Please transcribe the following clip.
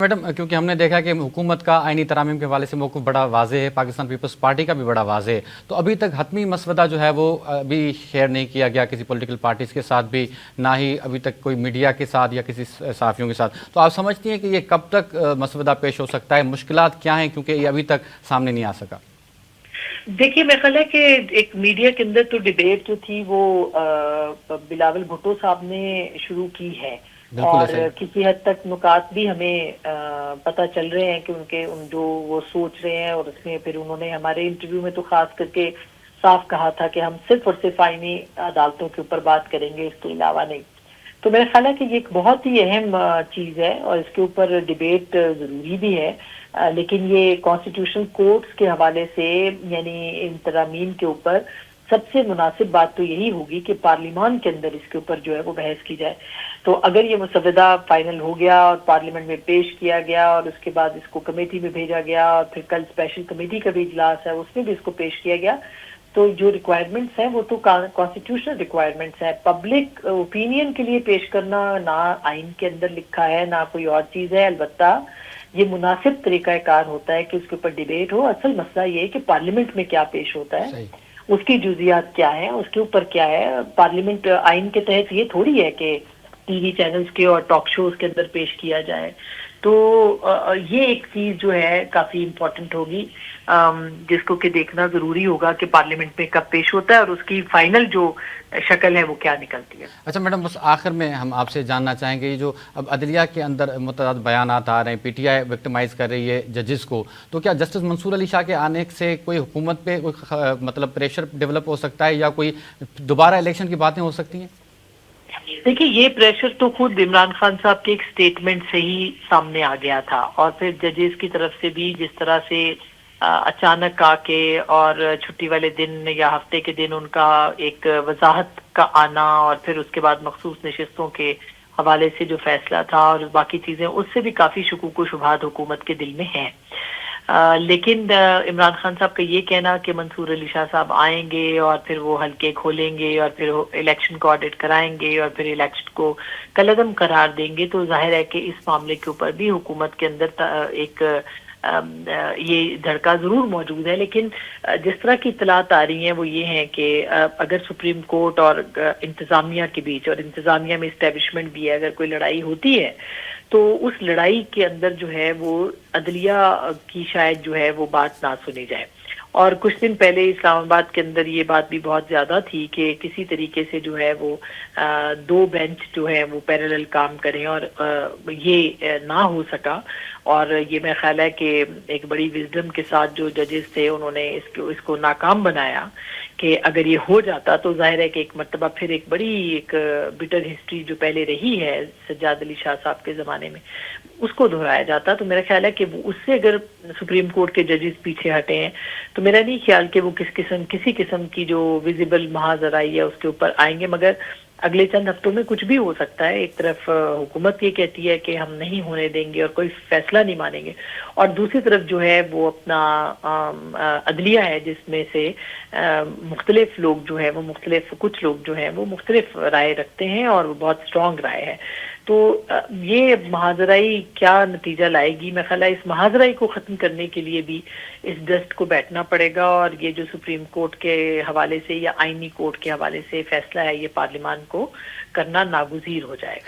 Madam کیونکہ ہم نے دیکھا کہ حکومت کا آئینی ترامیم کے حوالے سے موقف بڑا واضح ہے، پاکستان پیپلز پارٹی کا بھی بڑا واضح ہے، تو ابھی تک حتمی مسودہ جو ہے وہ ابھی شیئر نہیں کیا گیا کسی پولیٹیکل پارٹیز کے ساتھ بھی، نہ ہی ابھی تک کوئی میڈیا کے ساتھ یا کسی صحافیوں کے ساتھ، تو آپ سمجھتی ہیں کہ یہ کب تک مسودہ پیش ہو سکتا ہے؟ مشکلات کیا ہیں کیونکہ یہ ابھی تک سامنے نہیں آ سکا؟ دیکھیے میرا خیال ہے کہ ایک میڈیا کے اندر تو ڈیبیٹ جو تھی وہ بلاول بھٹو صاحب نے شروع کی ہے، بالکل اور ایسا ہی۔ کسی حد تک نکات بھی ہمیں پتہ چل رہے ہیں کہ جو وہ سوچ رہے ہیں، اور اس میں پھر انہوں نے ہمارے انٹرویو میں تو خاص کر کے صاف کہا تھا کہ ہم صرف اور صرف آئینی عدالتوں کے اوپر بات کریں گے، اس کے علاوہ نہیں۔ تو میرا خیال ہے کہ یہ ایک بہت ہی اہم چیز ہے اور اس کے اوپر ڈیبیٹ ضروری بھی ہے، لیکن یہ کانسٹیٹیوشن کورٹس کے حوالے سے یعنی ان ترامیم کے اوپر سب سے مناسب بات تو یہی ہوگی کہ پارلیمان کے اندر اس کے اوپر جو ہے وہ بحث کی جائے۔ تو اگر یہ مسودہ فائنل ہو گیا اور پارلیمنٹ میں پیش کیا گیا اور اس کے بعد اس کو کمیٹی میں بھیجا گیا اور پھر کل اسپیشل کمیٹی کا بھی اجلاس ہے، اس میں بھی اس کو پیش کیا گیا، تو جو ریکوائرمنٹس ہیں وہ تو کانسٹیٹیوشنل ریکوائرمنٹس ہیں۔ پبلک اوپینین کے لیے پیش کرنا نہ آئین کے اندر لکھا ہے نہ کوئی اور چیز ہے، البتہ یہ مناسب طریقہ کار ہوتا ہے کہ اس کے اوپر ڈیبیٹ ہو۔ اصل مسئلہ یہ ہے کہ پارلیمنٹ میں کیا پیش ہوتا ہے، صحیح۔ اس کی جزیات کیا ہیں، اس کے اوپر کیا ہے۔ پارلیمنٹ آئین کے تحت یہ تھوڑی ہے کہ ٹی وی چینلز کے اور ٹاک شوز کے اندر پیش کیا جائے۔ تو یہ ایک چیز جو ہے کافی امپورٹنٹ ہوگی، جس کو کہ دیکھنا ضروری ہوگا کہ پارلیمنٹ میں کب پیش ہوتا ہے اور اس کی فائنل جو شکل ہے وہ کیا نکلتی ہے۔ اچھا میڈم، بس آخر میں ہم آپ سے جاننا چاہیں گے، یہ جو اب عدلیہ کے اندر متعدد بیانات آ رہے ہیں، پی ٹی آئی وکٹمائز کر رہی ہے ججز کو، تو کیا جسٹس منصور علی شاہ کے آنے سے کوئی حکومت پہ مطلب پریشر ڈیولپ ہو سکتا ہے یا کوئی دوبارہ الیکشن کی باتیں ہو سکتی ہیں؟ دیکھیے یہ پریشر تو خود عمران خان صاحب کے ایک سٹیٹمنٹ سے ہی سامنے آ گیا تھا، اور پھر ججز کی طرف سے بھی جس طرح سے اچانک آ کے اور چھٹی والے دن یا ہفتے کے دن ان کا ایک وضاحت کا آنا، اور پھر اس کے بعد مخصوص نشستوں کے حوالے سے جو فیصلہ تھا اور باقی چیزیں، اس سے بھی کافی شکوک و شبہات حکومت کے دل میں ہیں۔ لیکن عمران خان صاحب کا یہ کہنا کہ منصور علی شاہ صاحب آئیں گے اور پھر وہ حلقے کھولیں گے اور پھر الیکشن کو آڈٹ کرائیں گے اور پھر الیکشن کو کالعدم قرار دیں گے، تو ظاہر ہے کہ اس معاملے کے اوپر بھی حکومت کے اندر ایک یہ دھڑکا ضرور موجود ہے۔ لیکن جس طرح کی اطلاعات آ رہی ہیں وہ یہ ہیں کہ اگر سپریم کورٹ اور انتظامیہ کے بیچ، اور انتظامیہ میں اسٹیبلشمنٹ بھی ہے، اگر کوئی لڑائی ہوتی ہے تو اس لڑائی کے اندر جو ہے وہ عدلیہ کی شاید جو ہے وہ بات نہ سنی جائے۔ اور کچھ دن پہلے اسلام آباد کے اندر یہ بات بھی بہت زیادہ تھی کہ کسی طریقے سے جو ہے وہ دو بینچ جو ہے وہ پیرالل کام کریں، اور یہ نہ ہو سکا، اور یہ میرا خیال ہے کہ ایک بڑی وزڈم کے ساتھ جو ججز تھے انہوں نے اس کو ناکام بنایا کہ اگر یہ ہو جاتا تو ظاہر ہے کہ ایک مرتبہ پھر ایک بڑی ایک بٹر ہسٹری جو پہلے رہی ہے سجاد علی شاہ صاحب کے زمانے میں، اس کو دہرایا جاتا۔ تو میرا خیال ہے کہ اس سے اگر سپریم کورٹ کے ججز پیچھے ہٹے ہیں تو میرا نہیں خیال کہ وہ کسی قسم کی جو ویزیبل محاذ آئی ہے اس کے اوپر آئیں گے، مگر اگلے چند ہفتوں میں کچھ بھی ہو سکتا ہے۔ ایک طرف حکومت یہ کہتی ہے کہ ہم نہیں ہونے دیں گے اور کوئی فیصلہ نہیں مانیں گے، اور دوسری طرف جو ہے وہ اپنا عدلیہ ہے جس میں سے مختلف لوگ جو ہے وہ کچھ لوگ جو ہیں وہ مختلف رائے رکھتے ہیں اور وہ بہت اسٹرانگ رائے ہے۔ تو یہ محاذرائی کیا نتیجہ لائے گی؟ میں خیال ہے اس محاذرائی کو ختم کرنے کے لیے بھی اس ڈسٹ کو بیٹھنا پڑے گا، اور یہ جو سپریم کورٹ کے حوالے سے یا آئینی کورٹ کے حوالے سے فیصلہ ہے یہ پارلیمان کو کرنا ناگزیر ہو جائے گا۔